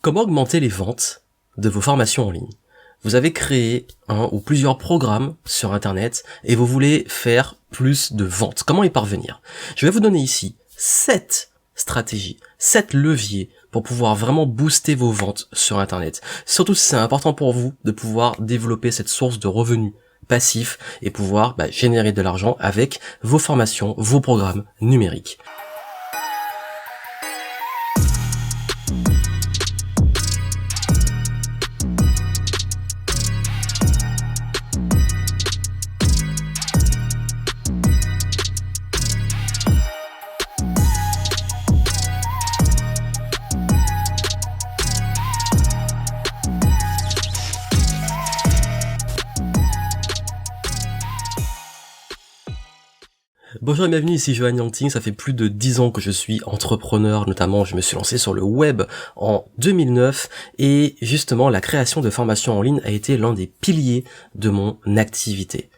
Comment augmenter les ventes de vos formations en ligne? Vous avez créé un ou plusieurs programmes sur Internet et vous voulez faire plus de ventes. Comment y parvenir? Je vais vous donner ici 7 stratégies, 7 leviers pour pouvoir vraiment booster vos ventes sur Internet. Surtout si c'est important pour vous de pouvoir développer cette source de revenus passifs et pouvoir générer de l'argent avec vos formations, vos programmes numériques. Bonjour et bienvenue, ici Johan Yangting. Ça fait plus de 10 ans que je suis entrepreneur, notamment je me suis lancé sur le web en 2009 et justement la création de formations en ligne a été l'un des piliers de mon activité.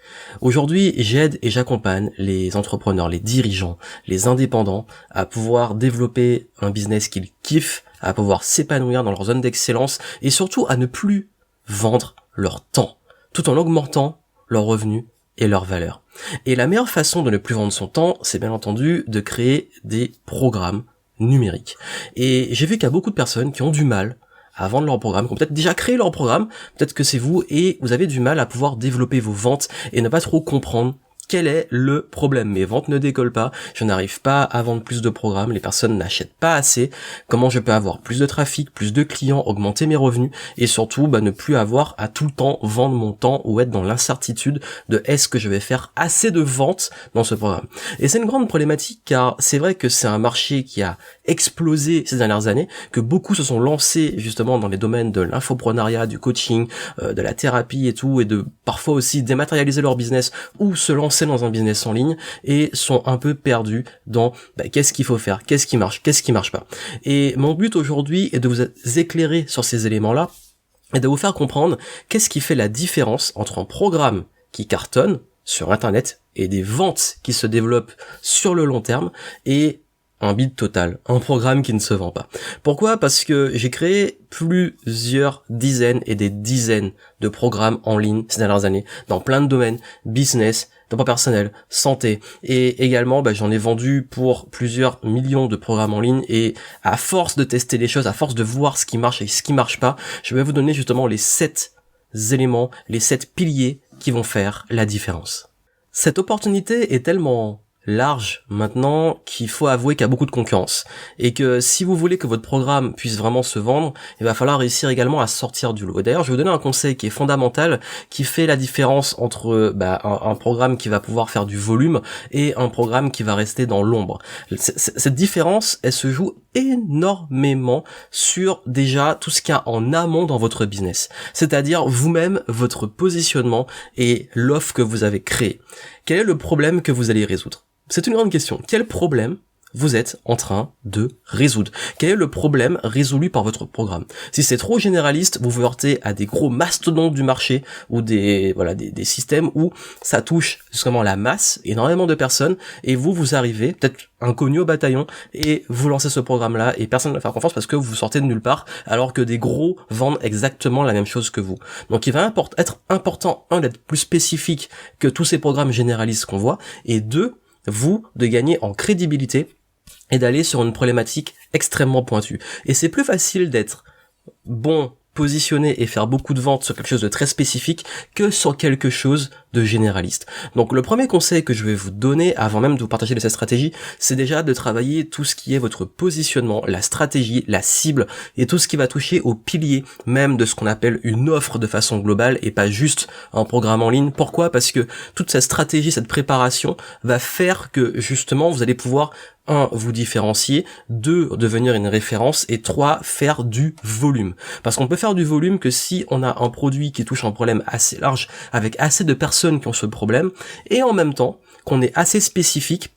Aujourd'hui, j'aide et j'accompagne les entrepreneurs, les dirigeants, les indépendants à pouvoir développer un business qu'ils kiffent, à pouvoir s'épanouir dans leur zone d'excellence et surtout à ne plus vendre leur temps, tout en augmentant leurs revenus et leur valeur. Et la meilleure façon de ne plus vendre son temps, c'est bien entendu de créer des programmes numériques. Et j'ai vu qu'il y a beaucoup de personnes qui ont du mal à vendre leur programme, qui ont peut-être déjà créé leur programme, peut-être que c'est vous, et vous avez du mal à pouvoir développer vos ventes et ne pas trop comprendre quel est le problème. Mes ventes ne décollent pas, je n'arrive pas à vendre plus de programmes, les personnes n'achètent pas assez, comment je peux avoir plus de trafic, plus de clients, augmenter mes revenus, et surtout ne plus avoir à tout le temps vendre mon temps ou être dans l'incertitude de est-ce que je vais faire assez de ventes dans ce programme. Et c'est une grande problématique car c'est vrai que c'est un marché qui a explosé ces dernières années, que beaucoup se sont lancés justement dans les domaines de l'infoprenariat, du coaching, de la thérapie et tout, et de parfois aussi dématérialiser leur business ou se lancer dans un business en ligne et sont un peu perdus dans qu'est-ce qu'il faut faire, qu'est-ce qui marche pas. Et mon but aujourd'hui est de vous éclairer sur ces éléments-là et de vous faire comprendre qu'est-ce qui fait la différence entre un programme qui cartonne sur Internet et des ventes qui se développent sur le long terme et un bide total, un programme qui ne se vend pas. Pourquoi? Parce que j'ai créé plusieurs dizaines et des dizaines de programmes en ligne ces dernières années, dans plein de domaines, business, développement personnel, santé, et également j'en ai vendu pour plusieurs millions de programmes en ligne, et à force de tester les choses, à force de voir ce qui marche et ce qui marche pas, je vais vous donner justement les 7 éléments, les 7 piliers qui vont faire la différence. Cette opportunité est tellement large maintenant qu'il faut avouer qu'il y a beaucoup de concurrence et que si vous voulez que votre programme puisse vraiment se vendre, il va falloir réussir également à sortir du lot. D'ailleurs, je vais vous donner un conseil qui est fondamental, qui fait la différence entre un programme qui va pouvoir faire du volume et un programme qui va rester dans l'ombre. Cette différence, elle se joue énormément sur déjà tout ce qu'il y a en amont dans votre business, c'est-à-dire vous-même, votre positionnement et l'offre que vous avez créée. Quel est le problème que vous allez résoudre? C'est une grande question. Quel problème vous êtes en train de résoudre? Quel est le problème résolu par votre programme? Si c'est trop généraliste, vous vous heurtez à des gros mastodontes du marché ou des systèmes où ça touche justement la masse, énormément de personnes, et vous arrivez, peut-être inconnu au bataillon, et vous lancez ce programme-là et personne ne va faire confiance parce que vous sortez de nulle part, alors que des gros vendent exactement la même chose que vous. Donc il va être important, d'être plus spécifique que tous ces programmes généralistes qu'on voit, et de gagner en crédibilité et d'aller sur une problématique extrêmement pointue. Et c'est plus facile d'être bon, positionner et faire beaucoup de ventes sur quelque chose de très spécifique que sur quelque chose de généraliste. Donc le premier conseil que je vais vous donner avant même de vous partager cette stratégie, c'est déjà de travailler tout ce qui est votre positionnement, la stratégie, la cible et tout ce qui va toucher au pilier même de ce qu'on appelle une offre de façon globale et pas juste un programme en ligne. Pourquoi? Parce que toute cette stratégie, cette préparation va faire que justement vous allez pouvoir 1. Vous différencier, 2. Devenir une référence et 3. Faire du volume. Parce qu'on peut faire du volume que si on a un produit qui touche un problème assez large avec assez de personnes qui ont ce problème et en même temps qu'on est assez spécifique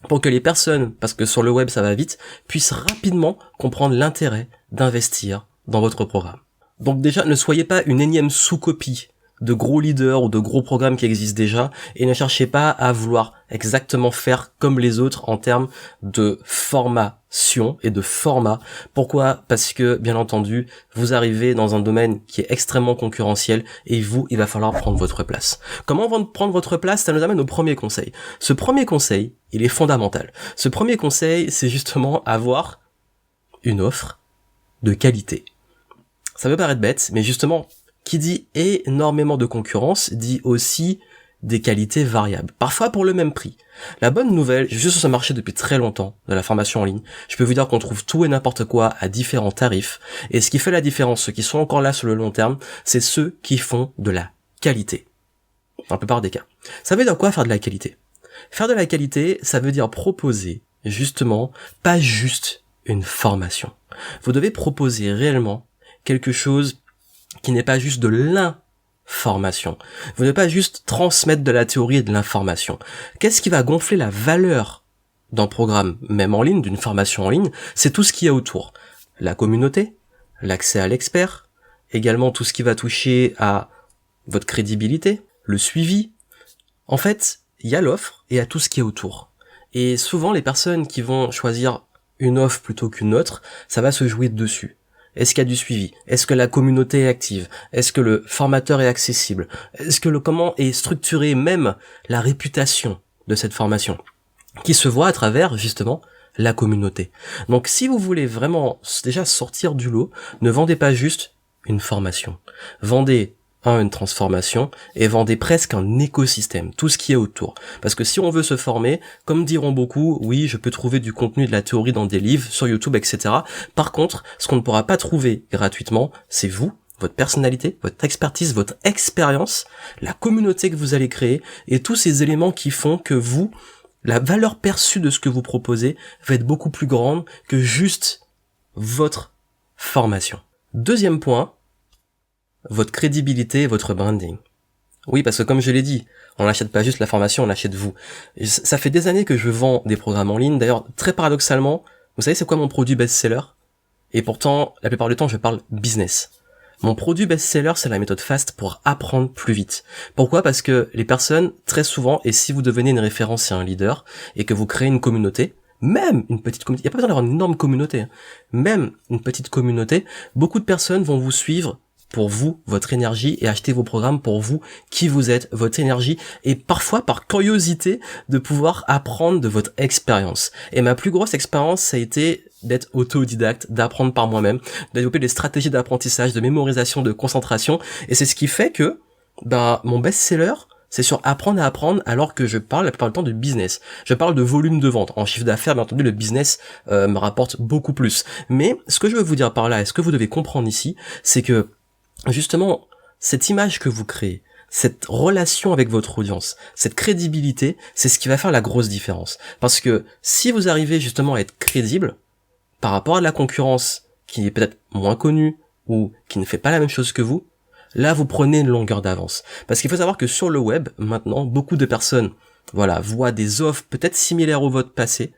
pour que les personnes, parce que sur le web ça va vite, puissent rapidement comprendre l'intérêt d'investir dans votre programme. Donc déjà, ne soyez pas une énième sous-copie de gros leaders ou de gros programmes qui existent déjà et ne cherchez pas à vouloir exactement faire comme les autres en termes de formation et de format. Pourquoi ? Parce que, bien entendu, vous arrivez dans un domaine qui est extrêmement concurrentiel et vous, il va falloir prendre votre place. Comment prendre votre place ? Ça nous amène au premier conseil. Ce premier conseil, il est fondamental. Ce premier conseil, c'est justement avoir une offre de qualité. Ça peut paraître bête, mais justement, qui dit énormément de concurrence dit aussi des qualités variables, parfois pour le même prix. La bonne nouvelle, je suis sur ce marché depuis très longtemps, de la formation en ligne, je peux vous dire qu'on trouve tout et n'importe quoi à différents tarifs, et ce qui fait la différence, ceux qui sont encore là sur le long terme, c'est ceux qui font de la qualité, dans la plupart des cas. Ça veut dire quoi faire de la qualité ? Faire de la qualité, ça veut dire proposer, justement, pas juste une formation. Vous devez proposer réellement quelque chose qui n'est pas juste de l'information. Vous ne devez pas juste transmettre de la théorie et de l'information. Qu'est-ce qui va gonfler la valeur d'un programme, même en ligne, d'une formation en ligne ? C'est tout ce qu'il y a autour. La communauté, l'accès à l'expert, également tout ce qui va toucher à votre crédibilité, le suivi. En fait, il y a l'offre et il y a tout ce qui est autour. Et souvent, les personnes qui vont choisir une offre plutôt qu'une autre, ça va se jouer dessus. Est-ce qu'il y a du suivi ? Est-ce que la communauté est active ? Est-ce que le formateur est accessible ? Est-ce que comment est structurée même la réputation de cette formation ? Qui se voit à travers, justement, la communauté. Donc, si vous voulez vraiment déjà sortir du lot, ne vendez pas juste une formation. Vendez une transformation et vendez presque un écosystème, tout ce qui est autour. Parce que si on veut se former, comme diront beaucoup, oui, je peux trouver du contenu de la théorie dans des livres, sur YouTube, etc. Par contre, ce qu'on ne pourra pas trouver gratuitement, c'est vous, votre personnalité, votre expertise, votre expérience, la communauté que vous allez créer et tous ces éléments qui font que vous, la valeur perçue de ce que vous proposez va être beaucoup plus grande que juste votre formation. Deuxième point, votre crédibilité, votre branding. Oui, parce que comme je l'ai dit, on n'achète pas juste la formation, on achète vous. Ça fait des années que je vends des programmes en ligne. D'ailleurs, très paradoxalement, vous savez c'est quoi mon produit best-seller ? Et pourtant, la plupart du temps, je parle business. Mon produit best-seller, c'est la méthode FAST pour apprendre plus vite. Pourquoi ? Parce que les personnes, très souvent, et si vous devenez une référence et un leader, et que vous créez une communauté, même une petite communauté, il n'y a pas besoin d'avoir une énorme communauté, même une petite communauté, beaucoup de personnes vont vous suivre pour vous, votre énergie, et acheter vos programmes pour vous, qui vous êtes, votre énergie, et parfois par curiosité de pouvoir apprendre de votre expérience. Et ma plus grosse expérience, ça a été d'être autodidacte, d'apprendre par moi-même, de développer des stratégies d'apprentissage, de mémorisation, de concentration, et c'est ce qui fait que, mon best-seller, c'est sur apprendre à apprendre, alors que je parle la plupart du temps de business. Je parle de volume de vente. En chiffre d'affaires, bien entendu, le business me rapporte beaucoup plus. Mais ce que je veux vous dire par là, et ce que vous devez comprendre ici, c'est que justement, cette image que vous créez, cette relation avec votre audience, cette crédibilité, c'est ce qui va faire la grosse différence. Parce que si vous arrivez justement à être crédible par rapport à la concurrence qui est peut-être moins connue ou qui ne fait pas la même chose que vous, là vous prenez une longueur d'avance. Parce qu'il faut savoir que sur le web, maintenant, beaucoup de personnes, voient des offres peut-être similaires au vôtre passé,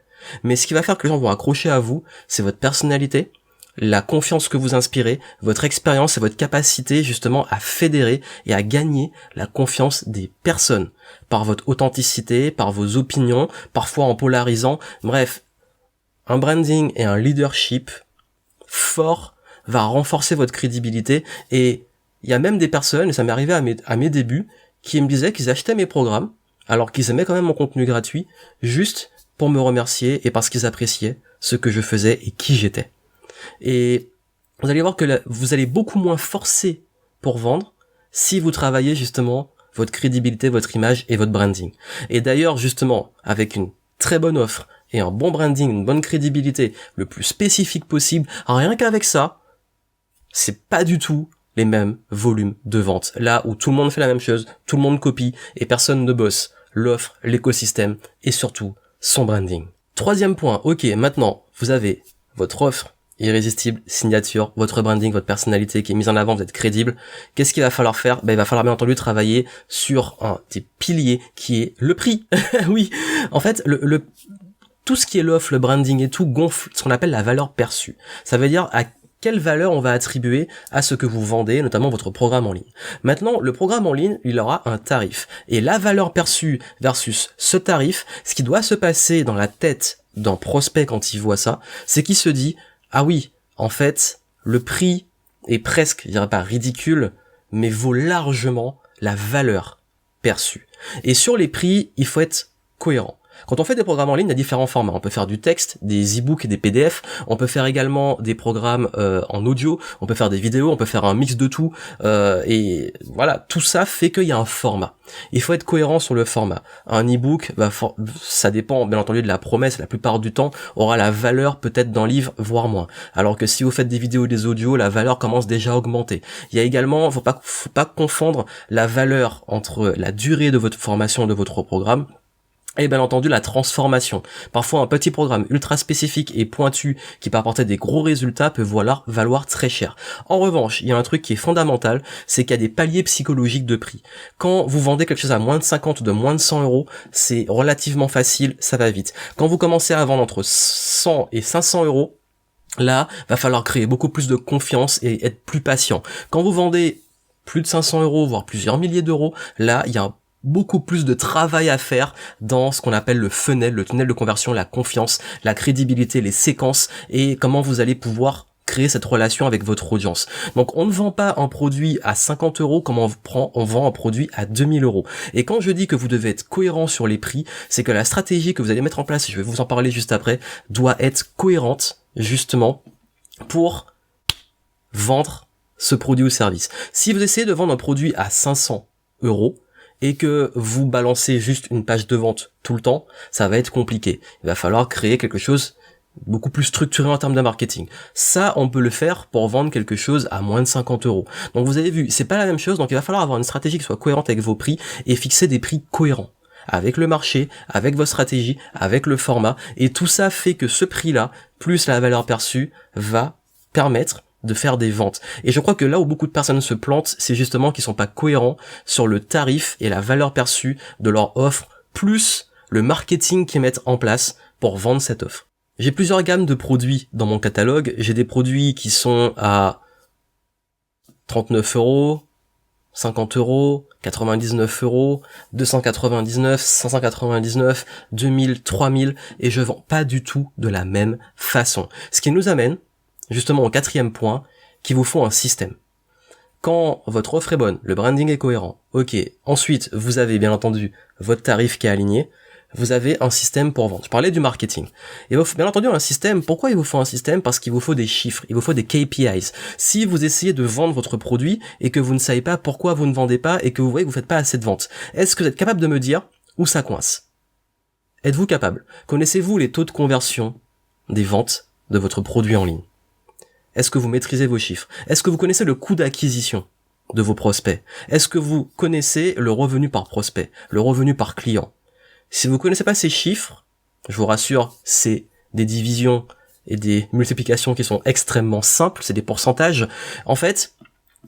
mais ce qui va faire que les gens vont accrocher à vous, c'est votre personnalité, la confiance que vous inspirez, votre expérience et votre capacité justement à fédérer et à gagner la confiance des personnes par votre authenticité, par vos opinions, parfois en polarisant. Bref, un branding et un leadership fort va renforcer votre crédibilité. Et il y a même des personnes, et ça m'est arrivé à mes débuts, qui me disaient qu'ils achetaient mes programmes alors qu'ils aimaient quand même mon contenu gratuit, juste pour me remercier et parce qu'ils appréciaient ce que je faisais et qui j'étais. Et vous allez voir que vous allez beaucoup moins forcer pour vendre si vous travaillez justement votre crédibilité, votre image et votre branding. Et d'ailleurs, justement, avec une très bonne offre et un bon branding, une bonne crédibilité, le plus spécifique possible, rien qu'avec ça, c'est pas du tout les mêmes volumes de vente. Là où tout le monde fait la même chose, tout le monde copie et personne ne bosse l'offre, l'écosystème et surtout son branding. Troisième point, ok, maintenant, vous avez votre offre irrésistible, signature, votre branding, votre personnalité qui est mise en avant, vous êtes crédible. Qu'est-ce qu'il va falloir faire ? Il va falloir bien entendu travailler sur un des piliers qui est le prix. Oui, en fait, tout ce qui est l'offre, le branding et tout gonfle ce qu'on appelle la valeur perçue. Ça veut dire quelle valeur on va attribuer à ce que vous vendez, notamment votre programme en ligne. Maintenant, le programme en ligne, il aura un tarif. Et la valeur perçue versus ce tarif, ce qui doit se passer dans la tête d'un prospect quand il voit ça, c'est qu'il se dit, ah oui, en fait, le prix est presque, je dirais pas ridicule, mais vaut largement la valeur perçue. Et sur les prix, il faut être cohérent. Quand on fait des programmes en ligne, il y a différents formats. On peut faire du texte, des e-books et des PDF. On peut faire également des programmes en audio. On peut faire des vidéos. On peut faire un mix de tout. Et voilà, tout ça fait qu'il y a un format. Il faut être cohérent sur le format. Un e-book, ça dépend bien entendu de la promesse. La plupart du temps, aura la valeur peut-être d'un livre, voire moins. Alors que si vous faites des vidéos et des audios, la valeur commence déjà à augmenter. Il y a également, faut pas confondre la valeur entre la durée de votre formation et de votre programme et bien entendu la transformation. Parfois un petit programme ultra spécifique et pointu qui peut apporter des gros résultats peut valoir très cher. En revanche, il y a un truc qui est fondamental, c'est qu'il y a des paliers psychologiques de prix. Quand vous vendez quelque chose à moins de 50 ou de moins de 100 euros, c'est relativement facile, ça va vite. Quand vous commencez à vendre entre 100 et 500 euros, là, va falloir créer beaucoup plus de confiance et être plus patient. Quand vous vendez plus de 500 euros, voire plusieurs milliers d'euros, là, il y a beaucoup plus de travail à faire dans ce qu'on appelle le tunnel de conversion, la confiance, la crédibilité, les séquences et comment vous allez pouvoir créer cette relation avec votre audience. Donc on ne vend pas un produit à 50 euros comme on vend un produit à 2000 euros. Et quand je dis que vous devez être cohérent sur les prix, c'est que la stratégie que vous allez mettre en place, et je vais vous en parler juste après, doit être cohérente justement pour vendre ce produit ou service. Si vous essayez de vendre un produit à 500 euros, et que vous balancez juste une page de vente tout le temps, ça va être compliqué. Il va falloir créer quelque chose beaucoup plus structuré en termes de marketing. Ça, on peut le faire pour vendre quelque chose à moins de 50 euros. Donc vous avez vu, c'est pas la même chose, donc il va falloir avoir une stratégie qui soit cohérente avec vos prix et fixer des prix cohérents avec le marché, avec votre stratégie, avec le format, et tout ça fait que ce prix-là, plus la valeur perçue, va permettre de faire des ventes. Et je crois que là où beaucoup de personnes se plantent, c'est justement qu'ils sont pas cohérents sur le tarif et la valeur perçue de leur offre, plus le marketing qu'ils mettent en place pour vendre cette offre. J'ai plusieurs gammes de produits dans mon catalogue. J'ai des produits qui sont à 39 euros, 50 euros, 99 euros, 299, 599, 2000, 3000, et je vends pas du tout de la même façon. Ce qui nous amène justement au quatrième point, qu'il vous faut un système. Quand votre offre est bonne, le branding est cohérent, ok, ensuite vous avez bien entendu votre tarif qui est aligné, vous avez un système pour vendre. Je parlais du marketing. Et bien entendu un système, pourquoi il vous faut un système? Parce qu'il vous faut des chiffres, il vous faut des KPIs. Si vous essayez de vendre votre produit et que vous ne savez pas pourquoi vous ne vendez pas et que vous voyez que vous faites pas assez de ventes, est-ce que vous êtes capable de me dire où ça coince? Êtes-vous capable? Connaissez-vous les taux de conversion des ventes de votre produit en ligne? Est-ce que vous maîtrisez vos chiffres? Est-ce que vous connaissez le coût d'acquisition de vos prospects? Est-ce que vous connaissez le revenu par prospect, le revenu par client? Si vous connaissez pas ces chiffres, je vous rassure, c'est des divisions et des multiplications qui sont extrêmement simples, c'est des pourcentages. En fait,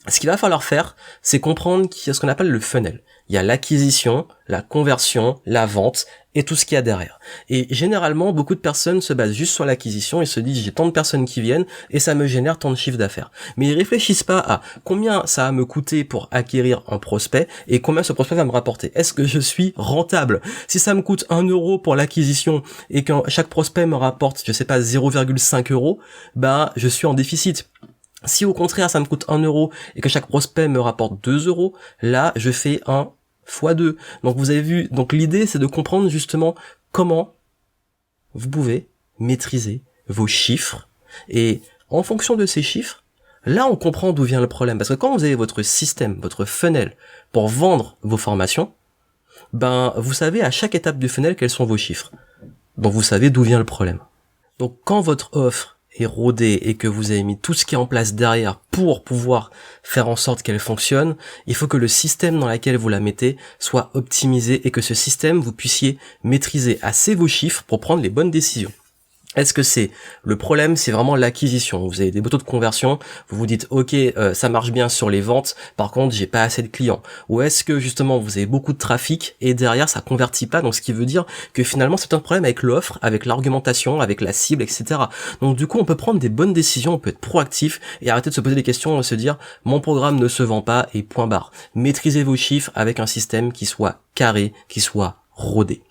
ce qu'il va falloir faire, c'est comprendre qu'il y a ce qu'on appelle le funnel. Il y a l'acquisition, la conversion, la vente et tout ce qu'il y a derrière. Et généralement, beaucoup de personnes se basent juste sur l'acquisition et se disent j'ai tant de personnes qui viennent et ça me génère tant de chiffre d'affaires. Mais ils réfléchissent pas à combien ça va me coûter pour acquérir un prospect et combien ce prospect va me rapporter. Est-ce que je suis rentable? Si ça me coûte 1 euro pour l'acquisition et que chaque prospect me rapporte, je sais pas, 0,5 euros, bah, je suis en déficit. Si au contraire ça me coûte 1 euro et que chaque prospect me rapporte 2 euros, là je fais 1 fois 2. Donc vous avez vu, donc l'idée c'est de comprendre justement comment vous pouvez maîtriser vos chiffres et en fonction de ces chiffres, là on comprend d'où vient le problème. Parce que quand vous avez votre système, votre funnel pour vendre vos formations, ben vous savez à chaque étape du funnel quels sont vos chiffres. Donc vous savez d'où vient le problème. Donc quand votre offre est rodée et que vous avez mis tout ce qui est en place derrière pour pouvoir faire en sorte qu'elle fonctionne, il faut que le système dans lequel vous la mettez soit optimisé et que ce système vous puissiez maîtriser assez vos chiffres pour prendre les bonnes décisions. Est-ce que le problème, c'est vraiment l'acquisition? Vous avez des taux de conversion, vous vous dites ok, ça marche bien sur les ventes, par contre j'ai pas assez de clients. Ou est-ce que justement vous avez beaucoup de trafic et derrière ça convertit pas, donc ce qui veut dire que finalement c'est un problème avec l'offre, avec l'argumentation, avec la cible, etc. Donc du coup on peut prendre des bonnes décisions, on peut être proactif et arrêter de se poser des questions et se dire mon programme ne se vend pas et point barre. Maîtrisez vos chiffres avec un système qui soit carré, qui soit rodé.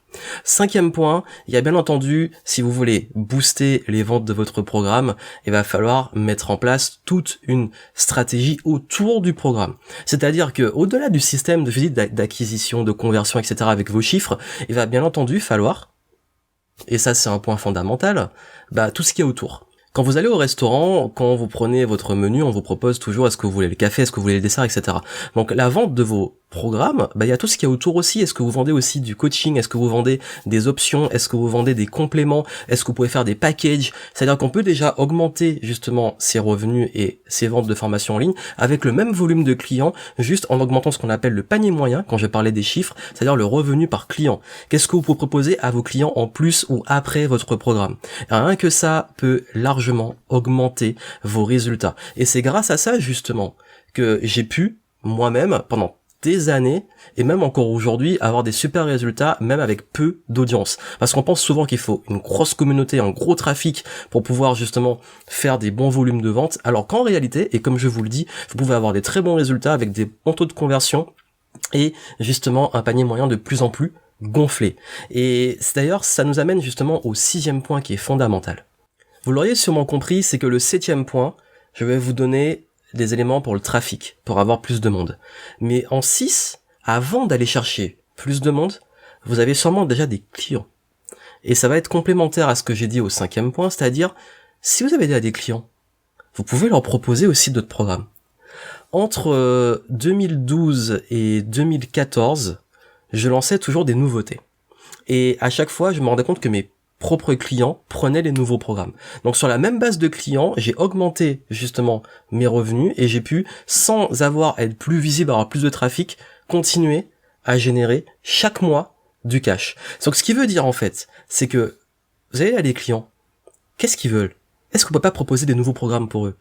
5e point, il y a bien entendu, si vous voulez booster les ventes de votre programme, il va falloir mettre en place toute une stratégie autour du programme. C'est-à-dire que au-delà du système de visite d'acquisition, de conversion, etc. avec vos chiffres, il va bien entendu falloir, et ça c'est un point fondamental, tout ce qui est autour. Quand vous allez au restaurant, quand vous prenez votre menu, on vous propose toujours est-ce que vous voulez le café, est-ce que vous voulez le dessert, etc. Donc la vente de vos programmes, il y a tout ce qu'il y a autour aussi. Est-ce que vous vendez aussi du coaching? Est-ce que vous vendez des options? Est-ce que vous vendez des compléments? Est-ce que vous pouvez faire des packages? C'est-à-dire qu'on peut déjà augmenter justement ses revenus et ses ventes de formation en ligne avec le même volume de clients, juste en augmentant ce qu'on appelle le panier moyen, quand je parlais des chiffres, c'est-à-dire le revenu par client. Qu'est-ce que vous pouvez proposer à vos clients en plus ou après votre programme? Et rien que ça peut largement augmenter vos résultats. Et c'est grâce à ça justement que j'ai pu moi-même pendant des années, et même encore aujourd'hui, avoir des super résultats, même avec peu d'audience. Parce qu'on pense souvent qu'il faut une grosse communauté, un gros trafic pour pouvoir justement faire des bons volumes de vente, alors qu'en réalité, et comme je vous le dis, vous pouvez avoir des très bons résultats avec des bons taux de conversion, et justement un panier moyen de plus en plus gonflé. Et d'ailleurs, ça nous amène justement au 6e point qui est fondamental. Vous l'auriez sûrement compris, c'est que le 7e point, je vais vous donner des éléments pour le trafic, pour avoir plus de monde. Mais en 6, avant d'aller chercher plus de monde, vous avez sûrement déjà des clients. Et ça va être complémentaire à ce que j'ai dit au 5e point, c'est-à-dire, si vous avez déjà des clients, vous pouvez leur proposer aussi d'autres programmes. Entre 2012 et 2014, je lançais toujours des nouveautés. Et à chaque fois, je me rendais compte que mes propres clients prenaient les nouveaux programmes. Donc sur la même base de clients, j'ai augmenté justement mes revenus et j'ai pu, sans avoir à être plus visible, avoir plus de trafic, continuer à générer chaque mois du cash. Donc ce qui veut dire en fait, c'est que vous allez à des clients, qu'est-ce qu'ils veulent? Est-ce qu'on peut pas proposer des nouveaux programmes pour eux?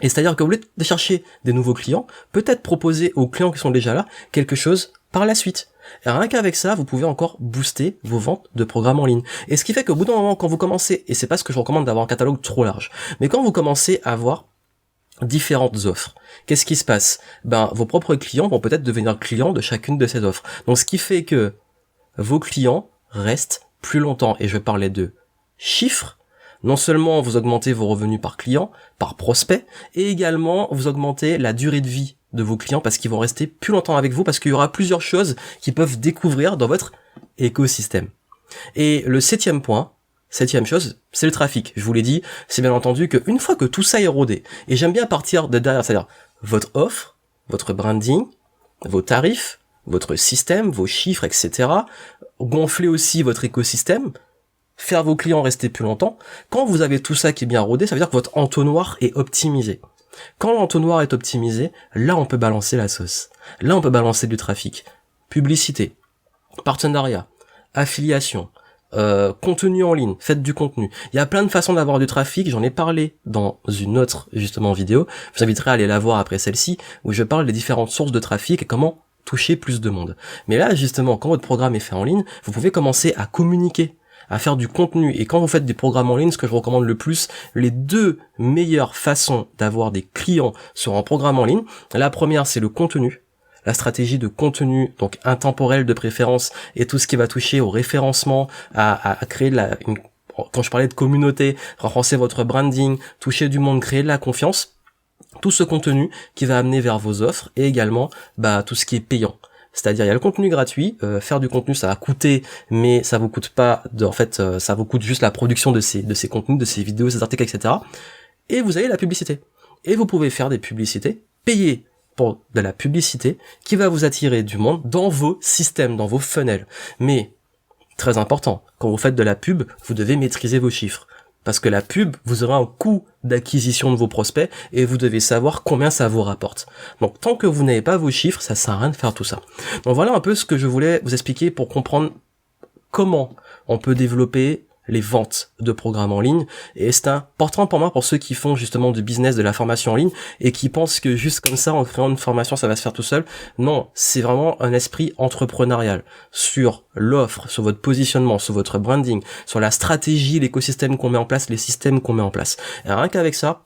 Et c'est-à-dire que au lieu de chercher des nouveaux clients, peut-être proposer aux clients qui sont déjà là quelque chose par la suite. Et rien qu'avec ça, vous pouvez encore booster vos ventes de programmes en ligne. Et ce qui fait qu'au bout d'un moment, quand vous commencez, et c'est pas ce que je recommande d'avoir un catalogue trop large, mais quand vous commencez à avoir différentes offres, qu'est-ce qui se passe? Vos propres clients vont peut-être devenir clients de chacune de ces offres. Donc ce qui fait que vos clients restent plus longtemps. Et je parlais de chiffres. Non seulement vous augmentez vos revenus par client, par prospect, et également vous augmentez la durée de vie de vos clients parce qu'ils vont rester plus longtemps avec vous parce qu'il y aura plusieurs choses qu'ils peuvent découvrir dans votre écosystème. Et le 7e point, 7e chose, c'est le trafic. Je vous l'ai dit, c'est bien entendu qu'une fois que tout ça est rodé, et j'aime bien partir de derrière, c'est-à-dire votre offre, votre branding, vos tarifs, votre système, vos chiffres, etc., gonfler aussi votre écosystème, faire vos clients rester plus longtemps. Quand vous avez tout ça qui est bien rodé, ça veut dire que votre entonnoir est optimisé. Quand l'entonnoir est optimisé, là on peut balancer la sauce. Là on peut balancer du trafic. Publicité, partenariat, affiliation, contenu en ligne, faites du contenu. Il y a plein de façons d'avoir du trafic, j'en ai parlé dans une autre justement vidéo. Je vous inviterai à aller la voir après celle-ci, où je parle des différentes sources de trafic et comment toucher plus de monde. Mais là justement, quand votre programme est fait en ligne, vous pouvez commencer à communiquer, à faire du contenu. Et quand vous faites des programmes en ligne, ce que je recommande le plus, les 2 meilleures façons d'avoir des clients sur un programme en ligne, la première c'est le contenu, la stratégie de contenu, donc intemporel de préférence, et tout ce qui va toucher au référencement, à créer quand je parlais de communauté, renforcer votre branding, toucher du monde, créer de la confiance, tout ce contenu qui va amener vers vos offres, et également tout ce qui est payant. C'est-à-dire il y a le contenu gratuit, faire du contenu ça va coûter, mais ça vous coûte pas, ça vous coûte juste la production de ces contenus, de ces vidéos, ces articles, etc. Et vous avez la publicité. Et vous pouvez faire des publicités, payer pour de la publicité qui va vous attirer du monde dans vos systèmes, dans vos funnels. Mais, très important, quand vous faites de la pub, vous devez maîtriser vos chiffres. Parce que la pub, vous aurez un coût d'acquisition de vos prospects et vous devez savoir combien ça vous rapporte. Donc tant que vous n'avez pas vos chiffres, ça sert à rien de faire tout ça. Donc voilà un peu ce que je voulais vous expliquer pour comprendre comment on peut développer les ventes de programmes en ligne, et c'est important pour moi pour ceux qui font justement du business, de la formation en ligne, et qui pensent que juste comme ça, en créant une formation, ça va se faire tout seul. Non, c'est vraiment un esprit entrepreneurial sur l'offre, sur votre positionnement, sur votre branding, sur la stratégie, l'écosystème qu'on met en place, les systèmes qu'on met en place. Et rien qu'avec ça,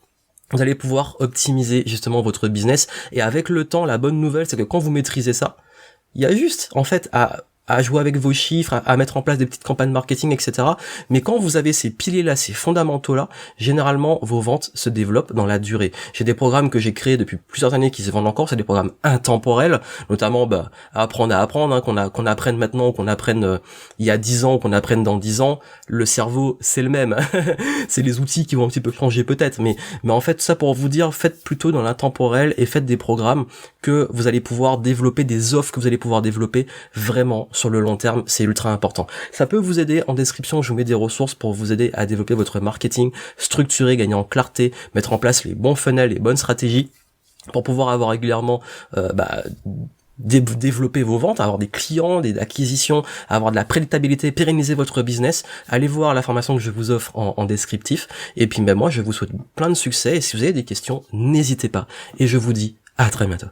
vous allez pouvoir optimiser justement votre business, et avec le temps, la bonne nouvelle, c'est que quand vous maîtrisez ça, il y a juste, en fait, à jouer avec vos chiffres, à mettre en place des petites campagnes marketing, etc. Mais quand vous avez ces piliers-là, ces fondamentaux-là, généralement, vos ventes se développent dans la durée. J'ai des programmes que j'ai créés depuis plusieurs années qui se vendent encore, c'est des programmes intemporels, notamment apprendre à apprendre, qu'on apprenne maintenant, qu'on apprenne il y a 10 ans, qu'on apprenne dans 10 ans. Le cerveau, c'est le même. C'est les outils qui vont un petit peu changer peut-être, mais en fait, ça pour vous dire, faites plutôt dans l'intemporel et faites des programmes que vous allez pouvoir développer, des offres que vous allez pouvoir développer vraiment sur le long terme, c'est ultra important. Ça peut vous aider. En description, je vous mets des ressources pour vous aider à développer votre marketing structuré, gagner en clarté, mettre en place les bons funnels, les bonnes stratégies pour pouvoir avoir régulièrement développer vos ventes, avoir des clients, des acquisitions, avoir de la prédictabilité, pérenniser votre business. Allez voir la formation que je vous offre en descriptif. Et puis moi, je vous souhaite plein de succès. Et si vous avez des questions, n'hésitez pas. Et je vous dis à très bientôt.